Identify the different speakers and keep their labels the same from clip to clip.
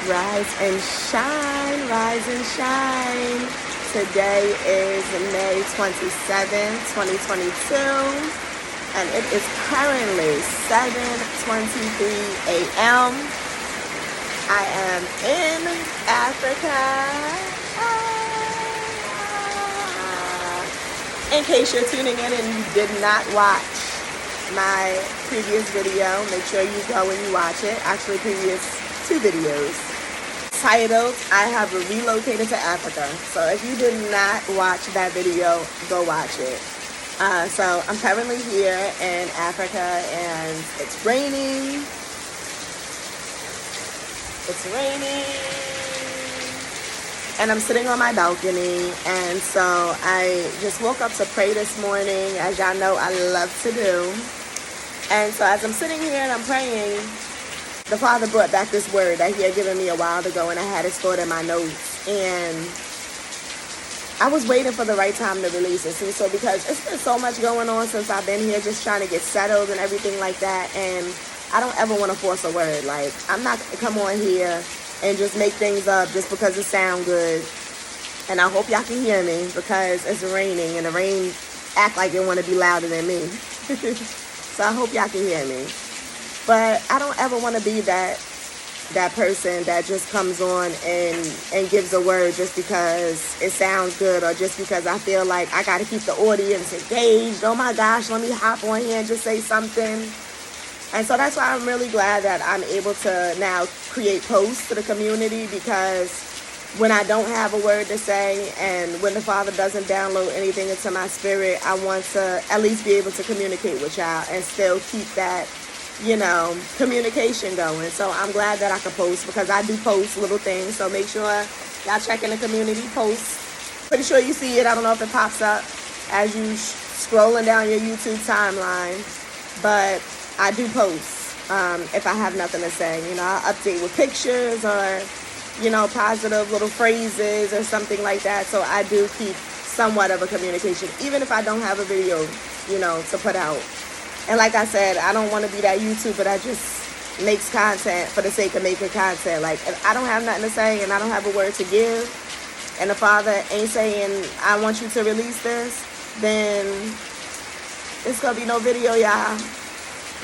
Speaker 1: Rise and shine, rise and shine. Today is May 27th, 2022, and it is currently 7:23 a.m. I am in Africa. In case you're tuning in and you did not watch my previous video, make sure you go and you watch it. Actually, previous 2 videos. Titled, I have relocated to Africa. So if you did not watch that video, go watch it. So I'm currently here in Africa and it's raining. It's raining. And I'm sitting on my balcony. And so I just woke up to pray this morning, as y'all know I love to do. And so as I'm sitting here and I'm praying, the Father brought back this word that he had given me a while ago, and I had it stored in my notes. And I was waiting for the right time to release it. See, so because it's been so much going on since I've been here, just trying to get settled and everything like that. And I don't ever want to force a word. Like, I'm not going to come on here and just make things up just because it sounds good. And I hope y'all can hear me because it's raining and the rain act like it want to be louder than me. So I hope y'all can hear me. But I don't ever want to be that person that just comes on and gives a word just because it sounds good or just because I feel like I got to keep the audience engaged. Oh my gosh, let me hop on here and just say something. And so that's why I'm really glad that I'm able to now create posts to the community, because when I don't have a word to say and when the Father doesn't download anything into my spirit, I want to at least be able to communicate with y'all and still keep that, communication going. So I'm glad that I can post, because I do post little things. So make sure y'all check in the community posts. Pretty sure you see it. I don't know if it pops up as you scrolling down your YouTube timeline, but I do post if I have nothing to say. I'll update with pictures or, positive little phrases or something like that. So I do keep somewhat of a communication, even if I don't have a video, to put out. And like I said, I don't want to be that YouTuber that just makes content for the sake of making content. Like, if I don't have nothing to say and I don't have a word to give, and the Father ain't saying, I want you to release this, then it's going to be no video, y'all.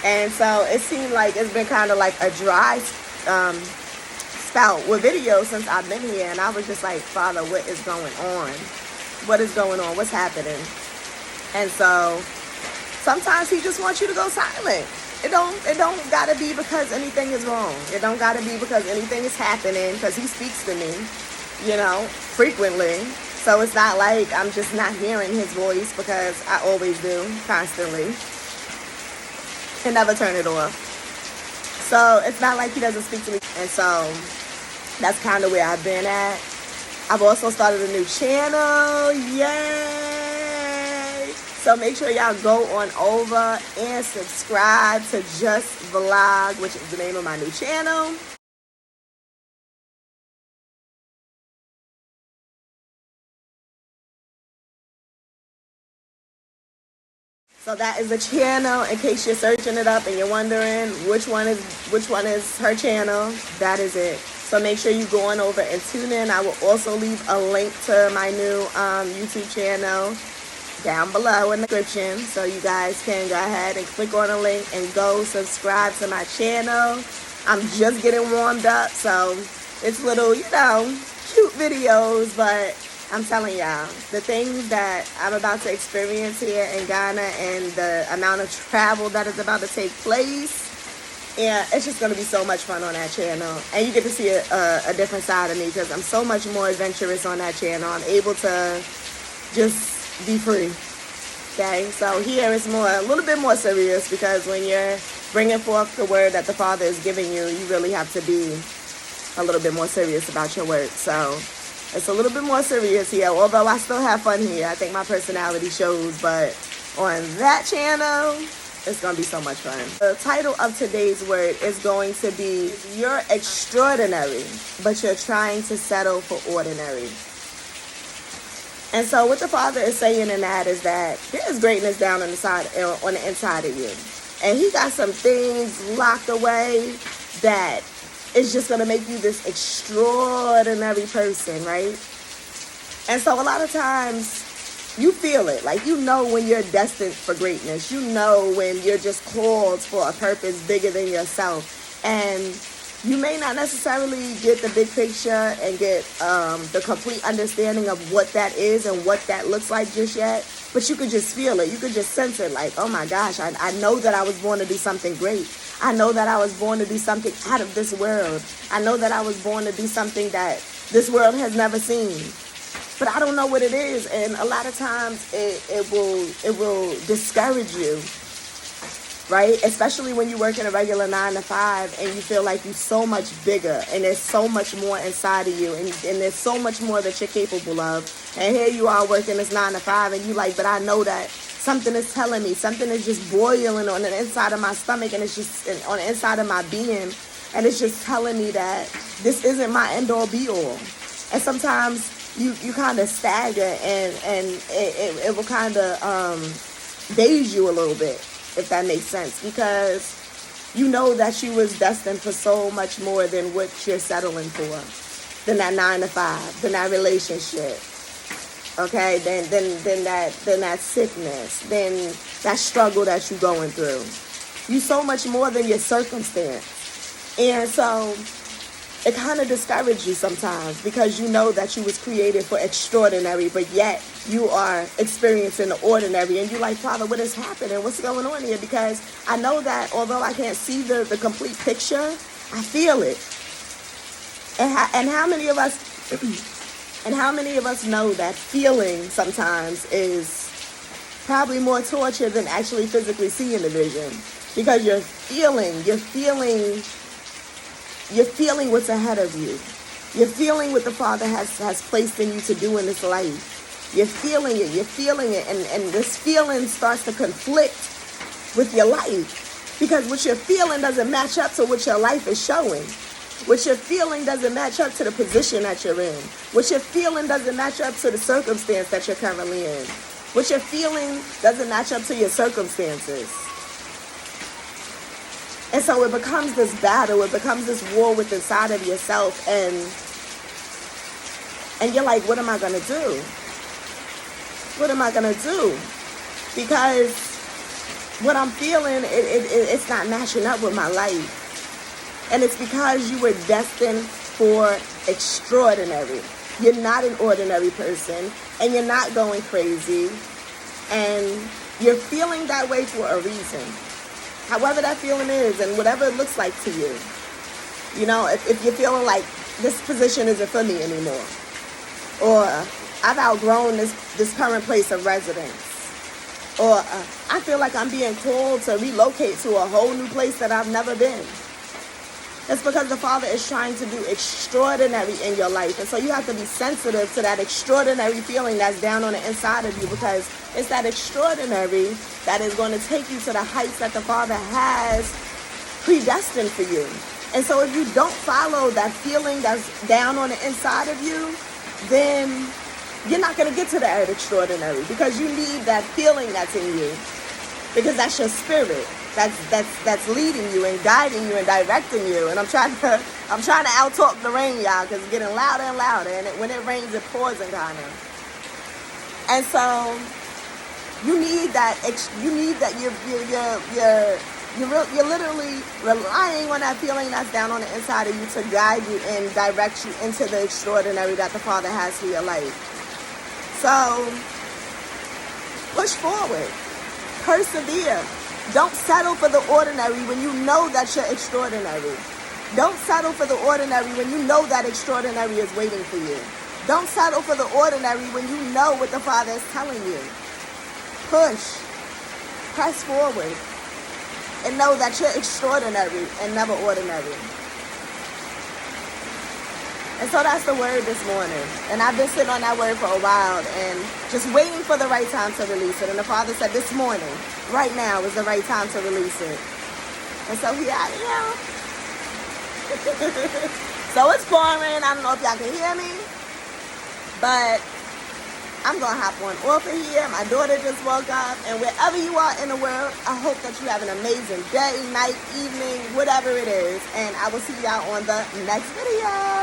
Speaker 1: And so it seemed like it's been kind of like a dry spout with videos since I've been here. And I was just like, Father, what is going on? What is going on? What's happening? And so sometimes he just wants you to go silent. It don't gotta be because anything is wrong. It don't gotta be because anything is happening, because he speaks to me, frequently. So it's not like I'm just not hearing his voice, because I always do, constantly. And never turn it off. So it's not like he doesn't speak to me. And so that's kind of where I've been at. I've also started a new channel. Yay! So make sure y'all go on over and subscribe to Just Vlog, which is the name of my new channel. So that is the channel, in case you're searching it up and you're wondering which one is her channel. That is it. So make sure you go on over and tune in. I will also leave a link to my new YouTube channel down below in the description, so you guys can go ahead and click on the link and go subscribe to my channel. I'm just getting warmed up, so it's little, cute videos, but I'm telling y'all, the things that I'm about to experience here in Ghana and the amount of travel that is about to take place, yeah, it's just going to be so much fun on that channel. And you get to see a different side of me, because I'm so much more adventurous on that channel. I'm able to just be free. Okay? So here it's a little bit more serious, because when you're bringing forth the word that the Father is giving you, you really have to be a little bit more serious about your work. So it's a little bit more serious here, although I still have fun here. I think my personality shows, but on that channel, it's going to be so much fun. The title of today's word is going to be, You're Extraordinary, but You're Trying to Settle for Ordinary. And so what the Father is saying in that is that there is greatness down on the inside of you. And he got some things locked away that is just going to make you this extraordinary person, right? And so a lot of times you feel it. Like, you know when you're destined for greatness. You know when you're just called for a purpose bigger than yourself. And you may not necessarily get the big picture and get the complete understanding of what that is and what that looks like just yet. But you could just feel it. You could just sense it. Like, oh my gosh, I know that I was born to do something great. I know that I was born to do something out of this world. I know that I was born to do something that this world has never seen. But I don't know what it is. And a lot of times it will discourage you, right? Especially when you work in a regular 9-to-5 and you feel like you're so much bigger and there's so much more inside of you and there's so much more that you're capable of. And here you are working this 9-to-5 and you like, but I know that something is telling me, something is just boiling on the inside of my stomach and it's just on the inside of my being. And it's just telling me that this isn't my end all be all. And sometimes you kind of stagger and it will kind of daze you a little bit, if that makes sense, because you know that you was destined for so much more than what you're settling for, than that 9-to-5, than that relationship, okay, then that sickness, then that struggle that you're going through. You so much more than your circumstance. And so it kind of discourages you sometimes because you know that you was created for extraordinary, but yet you are experiencing the ordinary. And you're like, Father, what is happening? What's going on here? Because I know that although I can't see the complete picture, I feel it. And how many of us know that feeling sometimes is probably more torture than actually physically seeing the vision? Because you're feeling what's ahead of you. You're feeling what the Father has placed in you to do in this life. You're feeling it, and this feeling starts to conflict with your life. Because what you're feeling doesn't match up to what your life is showing. What you're feeling doesn't match up to the position that you're in. What you're feeling doesn't match up to the circumstance that you're currently in. What you're feeling doesn't match up to your circumstances. And so it becomes this battle, it becomes this war with inside of yourself, and you're like, what am I going to do? What am I going to do? Because what I'm feeling, it's not matching up with my life. And it's because you were destined for extraordinary. You're not an ordinary person, and you're not going crazy, and you're feeling that way for a reason. However that feeling is and whatever it looks like to you. You know, if you're feeling like this position isn't for me anymore. Or I've outgrown this current place of residence. Or I feel like I'm being called to relocate to a whole new place that I've never been. That's because the Father is trying to do extraordinary in your life. And so you have to be sensitive to that extraordinary feeling that's down on the inside of you, because it's that extraordinary that is going to take you to the heights that the Father has predestined for you. And so if you don't follow that feeling that's down on the inside of you, then you're not going to get to that extraordinary, because you need that feeling that's in you, because that's your spirit. That's leading you and guiding you and directing you. And I'm trying to out-talk the rain, y'all, because it's getting louder and louder. And when it rains, it pours and kind of. And so you need that. You need that. You're literally relying on that feeling that's down on the inside of you to guide you and direct you into the extraordinary that the Father has for your life. So push forward, persevere. Don't settle for the ordinary when you know that you're extraordinary. Don't settle for the ordinary when you know that extraordinary is waiting for you. Don't settle for the ordinary when you know what the Father is telling you. Push. Press forward. And know that you're extraordinary and never ordinary. And so that's the word this morning. And I've been sitting on that word for a while and just waiting for the right time to release it. And the Father said this morning, right now is the right time to release it. And so here I am. So it's pouring. I don't know if y'all can hear me. But I'm going to hop on off of here. My daughter just woke up. And wherever you are in the world, I hope that you have an amazing day, night, evening, whatever it is. And I will see y'all on the next video.